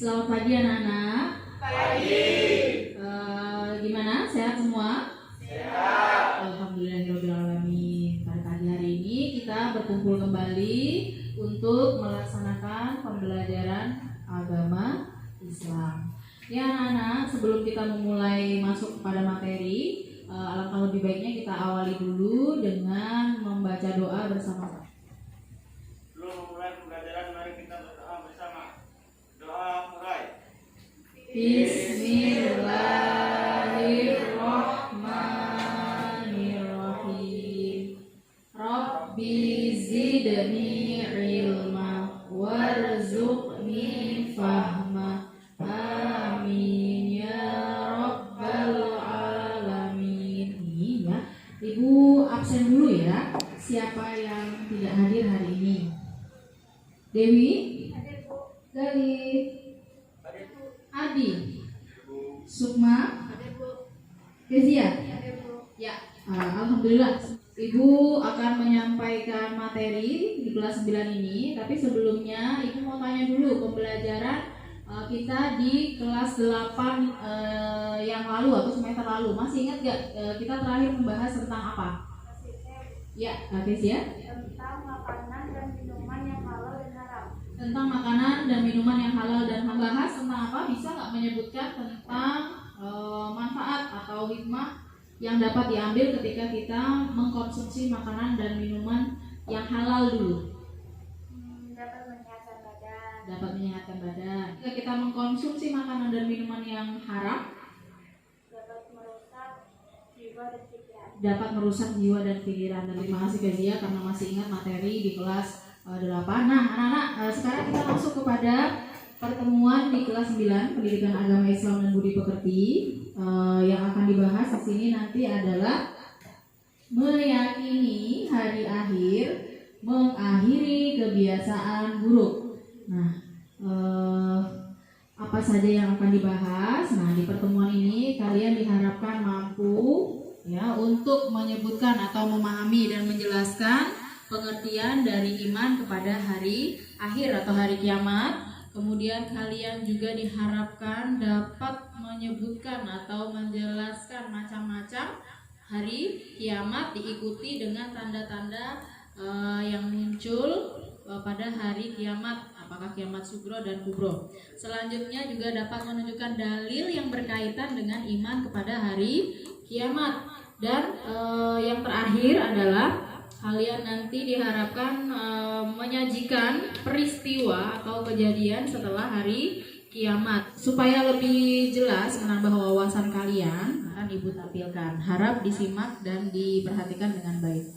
Selamat pagi anak-anak. Pagi. Gimana? Sehat semua? Sehat. Alhamdulillahirobbilalamin. Pada pagi hari ini kita berkumpul kembali untuk melaksanakan pembelajaran agama Islam. Ya anak-anak, sebelum kita memulai masuk kepada materi, alangkah lebih baiknya kita awali dulu dengan membaca doa bersama-sama. Sebelum memulai pembelajaran, mari kita berdoa bersama. Doa mulai. Bismillahirrahmanirrahim. Rabbi zidni ilma warzuqni fahma. Amin ya rabbal alamin. Ini ya, Ibu absen dulu ya. Siapa yang tidak hadir hari ini? Dewi? Galih? Adi? Sukma? Kezia? Ya, alhamdulillah. Ibu akan menyampaikan materi di kelas 9 ini, tapi sebelumnya Ibu mau tanya dulu pembelajaran kita di kelas 8 yang lalu atau semester lalu. Masih ingat gak kita terakhir membahas tentang apa? Ya, Kezia? Tentang makanan dan minuman yang halal dan haram. Tentang makanan dan minuman yang halal dan membahas tentang apa? Bisa nggak menyebutkan tentang manfaat atau hikmah yang dapat diambil ketika kita mengkonsumsi makanan dan minuman yang halal dulu? Dapat menyehatkan badan. Dapat menyehatkan badan. Ketika kita mengkonsumsi makanan dan minuman yang haram, Dapat merusak jiwa dan pikiran. dapat merusak jiwa dan pikiran. Dan terima kasih Kezia karena masih ingat materi di kelas 8. Nah anak-anak, sekarang kita masuk kepada pertemuan di kelas 9 Pendidikan Agama Islam dan Budi Pekerti. Yang akan dibahas di sini nanti adalah meyakini hari akhir, mengakhiri kebiasaan buruk. Nah, apa saja yang akan dibahas? Nah, di pertemuan ini kalian diharapkan mampu ya untuk menyebutkan atau memahami dan menjelaskan pengertian dari iman kepada hari akhir atau hari kiamat. Kemudian kalian juga diharapkan dapat menyebutkan atau menjelaskan macam-macam hari kiamat diikuti dengan tanda-tanda yang muncul pada hari kiamat, apakah kiamat sugro dan kubro. Selanjutnya juga dapat menunjukkan dalil yang berkaitan dengan iman kepada hari kiamat. Dan yang terakhir adalah kalian nanti diharapkan menyajikan peristiwa atau kejadian setelah hari kiamat. Supaya lebih jelas menambah wawasan kalian, akan Ibu tampilkan. Harap disimak dan diperhatikan dengan baik.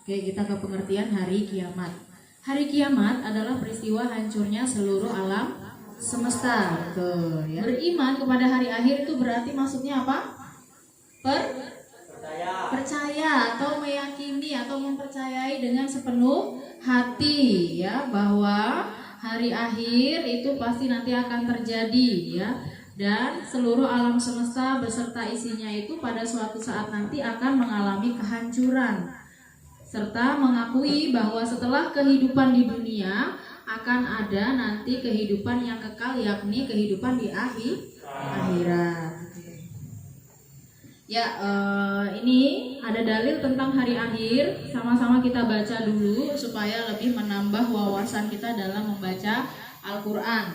Oke, kita ke pengertian hari kiamat. Hari kiamat adalah peristiwa hancurnya seluruh alam semesta. Betul, ya. Beriman kepada hari akhir itu berarti maksudnya apa? Percaya atau meyakini atau mempercayai dengan sepenuh hati ya bahwa hari akhir itu pasti nanti akan terjadi ya, dan seluruh alam semesta beserta isinya itu pada suatu saat nanti akan mengalami kehancuran, serta mengakui bahwa setelah kehidupan di dunia akan ada nanti kehidupan yang kekal, yakni kehidupan di akhirat. Ya, ini ada dalil tentang hari akhir. Sama-sama kita baca dulu supaya lebih menambah wawasan kita dalam membaca Al-Quran.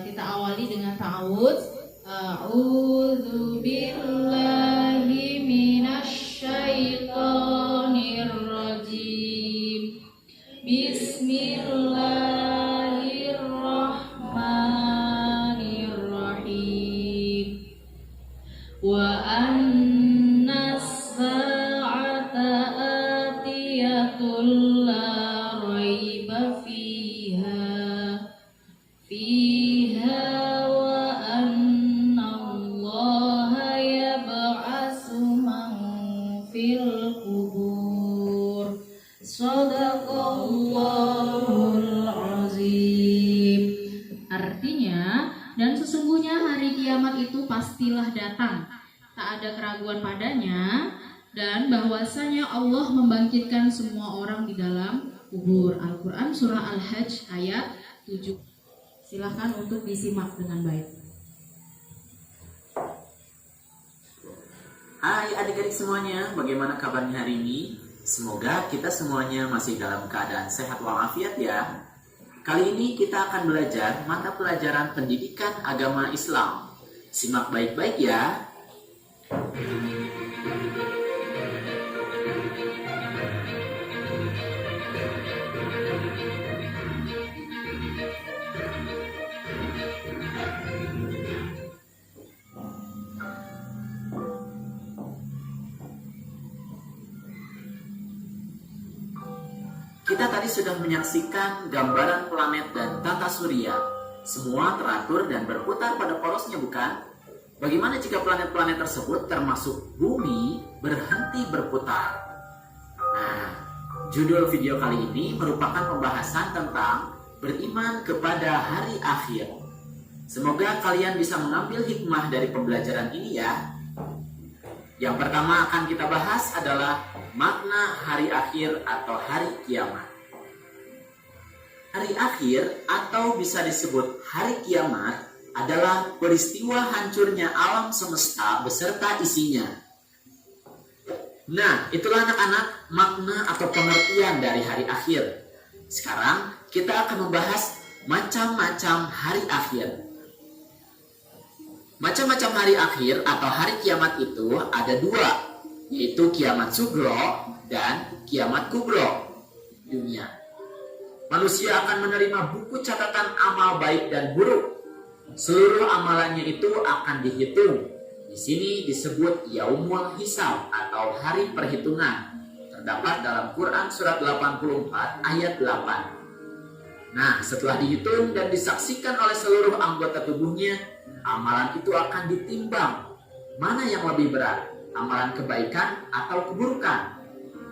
Kita awali dengan ta'awudz. A'udzu billahi minasyaitonir rajim. Bismillahirrahmanirrahim. Wa annas sa'ata atiyatul la raiba fiha wa anna allaha yab'atsu man fil qubur. Shadaqallahul azim. Artinya, dan sesungguhnya hari kiamat itu pastilah datang, tak ada keraguan padanya, dan bahwasanya Allah membangkitkan semua orang di dalam kubur. Al-Quran surah Al-Hajj ayat 7. Silahkan untuk disimak dengan baik. Hai adik-adik semuanya, bagaimana kabarnya hari ini? Semoga kita semuanya masih dalam keadaan sehat walafiat ya. Kali ini kita akan belajar mata pelajaran pendidikan agama Islam. Simak baik-baik ya. Kita tadi sudah menyaksikan gambaran planet dan tata surya. Semua teratur dan berputar pada porosnya, bukan? Bagaimana jika planet-planet tersebut termasuk bumi berhenti berputar? Nah, judul video kali ini merupakan pembahasan tentang beriman kepada hari akhir. Semoga kalian bisa mengambil hikmah dari pembelajaran ini ya. Yang pertama akan kita bahas adalah makna hari akhir atau hari kiamat. Hari akhir atau bisa disebut hari kiamat adalah peristiwa hancurnya alam semesta beserta isinya. Nah, itulah anak-anak makna atau pengertian dari hari akhir. Sekarang kita akan membahas macam-macam hari akhir. Macam-macam hari akhir atau hari kiamat itu ada dua, yaitu kiamat sugro dan kiamat kubro dunia. Manusia akan menerima buku catatan amal baik dan buruk. Seluruh amalannya itu akan dihitung. Di sini disebut yaumul hisab atau hari perhitungan. Terdapat dalam Quran surat 84 ayat 8. Nah, setelah dihitung dan disaksikan oleh seluruh anggota tubuhnya, amalan itu akan ditimbang. Mana yang lebih berat? Amalan kebaikan atau keburukan?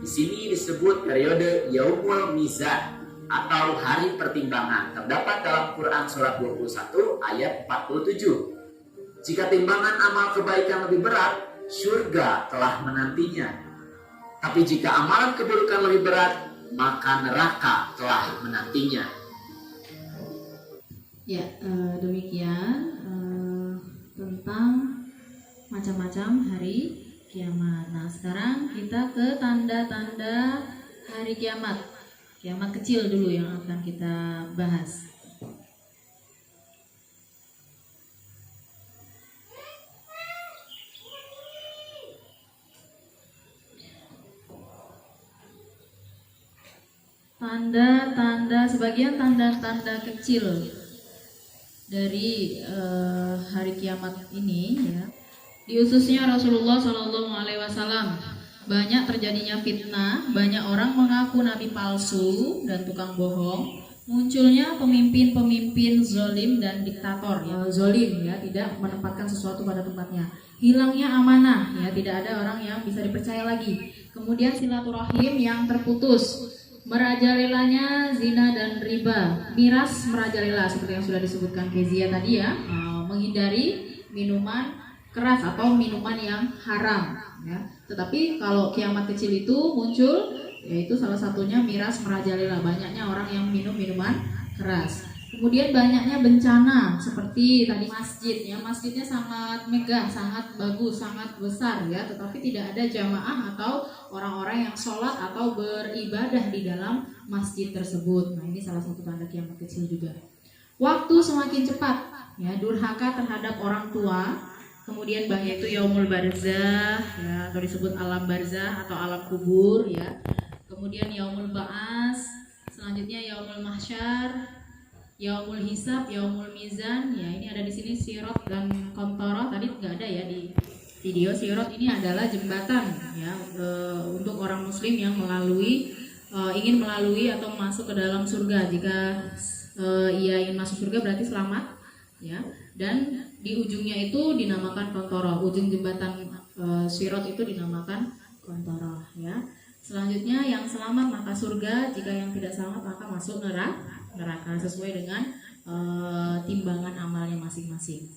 Di sini disebut periode yaumul mizan atau hari pertimbangan. Terdapat dalam Quran surat 21 ayat 47. Jika timbangan amal kebaikan lebih berat, surga telah menantinya. Tapi jika amalan keburukan lebih berat, maka neraka telah menantinya. Ya, demikian tentang macam-macam hari kiamat. Nah, sekarang kita ke tanda-tanda hari kiamat. Kiamat kecil dulu yang akan kita bahas. Tanda-tanda, sebagian tanda-tanda kecil dari hari kiamat ini ya. Di ususnya Rasulullah SAW banyak terjadinya fitnah, banyak orang mengaku nabi palsu dan tukang bohong, munculnya pemimpin-pemimpin zolim dan diktator ya, zolim ya, tidak menempatkan sesuatu pada tempatnya, hilangnya amanah ya, tidak ada orang yang bisa dipercaya lagi, kemudian silaturahim yang terputus, merajalelanya zina dan riba, miras merajalela seperti yang sudah disebutkan Kezia tadi ya, menghindari minuman keras atau minuman yang haram ya. Tetapi kalau kiamat kecil itu muncul, yaitu salah satunya miras merajalela, banyaknya orang yang minum minuman keras. Kemudian banyaknya bencana seperti tadi masjid ya, masjidnya sangat megah, sangat bagus, sangat besar ya, tetapi tidak ada jamaah atau orang-orang yang sholat atau beribadah di dalam masjid tersebut. Nah, ini salah satu tanda kiamat kecil juga. Waktu semakin cepat ya, durhaka terhadap orang tua. Kemudian yaitu yaumul barzah ya, atau disebut alam barzah atau alam kubur ya. Kemudian yaumul ba'as, selanjutnya yaumul mahsyar, yaumul hisab, yaumul mizan ya. Ini ada di sini sirot dan kontoroh, tadi nggak ada ya di video. Sirot ini adalah jembatan ya, untuk orang muslim yang ingin melalui atau masuk ke dalam surga. Jika ia ingin masuk surga berarti selamat ya. Dan di ujungnya itu dinamakan kontoroh, ujung jembatan sirot itu dinamakan kontoroh ya. Selanjutnya yang selamat maka surga, jika yang tidak selamat maka masuk neraka sesuai dengan timbangan amalnya masing-masing.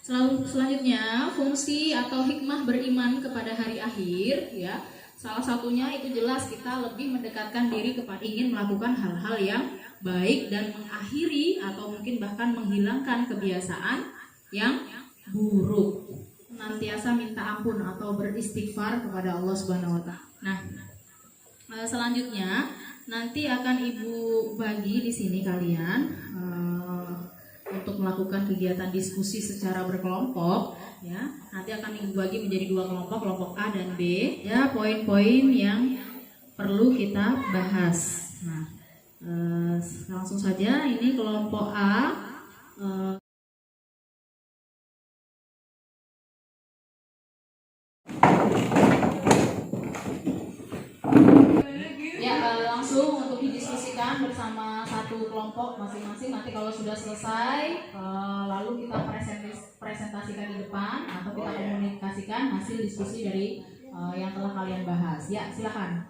Selanjutnya fungsi atau hikmah beriman kepada hari akhir ya. Salah satunya itu jelas kita lebih mendekatkan diri kepada ingin melakukan hal-hal yang baik dan mengakhiri atau mungkin bahkan menghilangkan kebiasaan yang buruk. Senantiasa minta ampun atau beristighfar kepada Allah Subhanahu wa taala. Nah, selanjutnya nanti akan Ibu bagi di sini kalian untuk melakukan kegiatan diskusi secara berkelompok ya. Nanti akan Ibu bagi menjadi 2 kelompok, kelompok A dan B ya, poin-poin yang perlu kita bahas. Nah, langsung saja ini kelompok A. Langsung untuk didiskusikan bersama satu kelompok masing-masing. Nanti kalau sudah selesai, lalu kita presentasikan di depan atau kita komunikasikan hasil diskusi dari yang telah kalian bahas. Ya, silakan.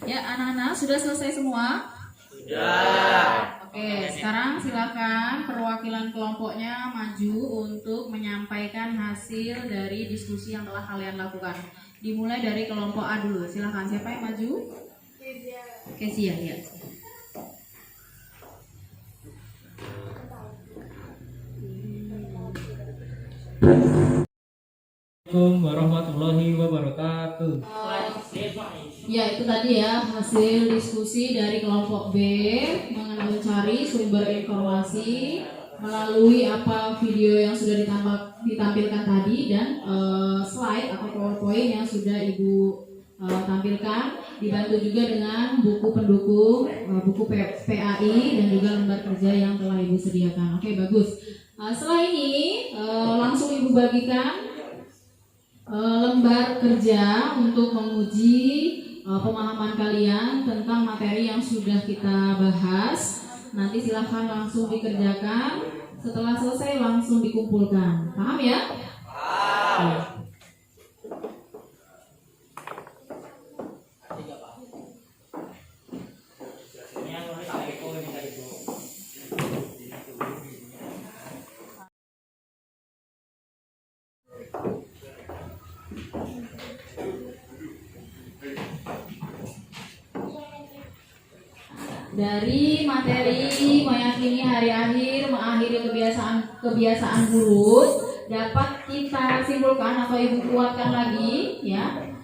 Ya, anak-anak sudah selesai semua? Sudah. Oke, sekarang silakan perwakilan kelompoknya maju untuk menyampaikan hasil dari diskusi yang telah kalian lakukan. Dimulai dari kelompok A dulu. Silakan, siapa yang maju? Kezia, ya. Assalamualaikum warahmatullahi wabarakatuh. Ya, itu tadi ya hasil diskusi dari kelompok B mengenai mencari sumber informasi melalui apa video yang sudah ditampilkan tadi dan slide atau PowerPoint yang sudah Ibu tampilkan, dibantu juga dengan buku pendukung, buku PAI dan juga lembar kerja yang telah Ibu sediakan. Oke, bagus. Setelah ini langsung Ibu bagikan lembar kerja untuk menguji pemahaman kalian tentang materi yang sudah kita bahas. Nanti silahkan langsung dikerjakan. Setelah selesai langsung dikumpulkan. Paham ya? Paham. Dari materi meyakini hari akhir, mengakhiri kebiasaan buruk, dapat kita simpulkan atau Ibu kuatkan lagi ya,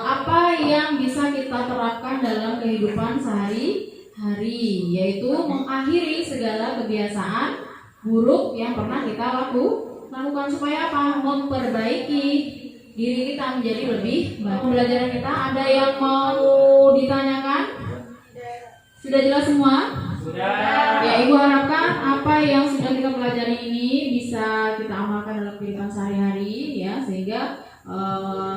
apa yang bisa kita terapkan dalam kehidupan sehari-hari, yaitu mengakhiri segala kebiasaan buruk yang pernah kita lakukan supaya apa? Memperbaiki diri kita menjadi lebih baik. Pembelajaran kita ada yang mau ditanyakan? Sudah jelas semua? Sudah. Ya, Ibu harapkan apa yang sudah kita pelajari ini bisa kita amalkan dalam kehidupan sehari-hari ya, sehingga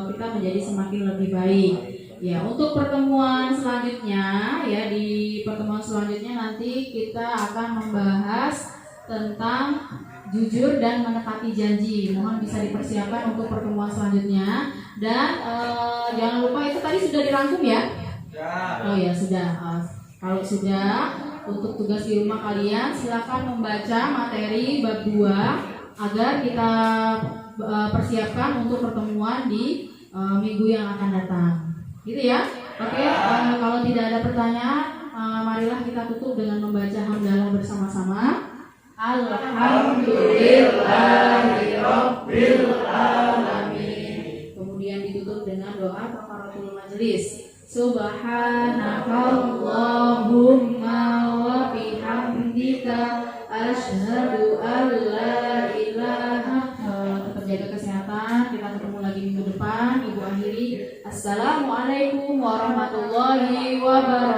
kita menjadi semakin lebih baik. Ya, untuk pertemuan selanjutnya ya, di pertemuan selanjutnya nanti kita akan membahas tentang jujur dan menepati janji. Mohon bisa dipersiapkan untuk pertemuan selanjutnya. Dan jangan lupa itu tadi sudah dirangkum ya? Oh ya, sudah. Kalau sudah, untuk tugas di rumah kalian silakan membaca materi bab 2 agar kita persiapkan untuk pertemuan di minggu yang akan datang. Gitu ya. Oke, kalau tidak ada pertanyaan, marilah kita tutup dengan membaca hamdalah bersama-sama. Alhamdulillahirabbil alamin. Kemudian ditutup dengan doa kafaratul majelis. Subhanakallahumma wa bihamdika asyhadu an la ilaha. Tetap jaga kesehatan. Kita ketemu lagi minggu depan. Ibu akhiri. Assalamualaikum warahmatullahi wabarakatuh.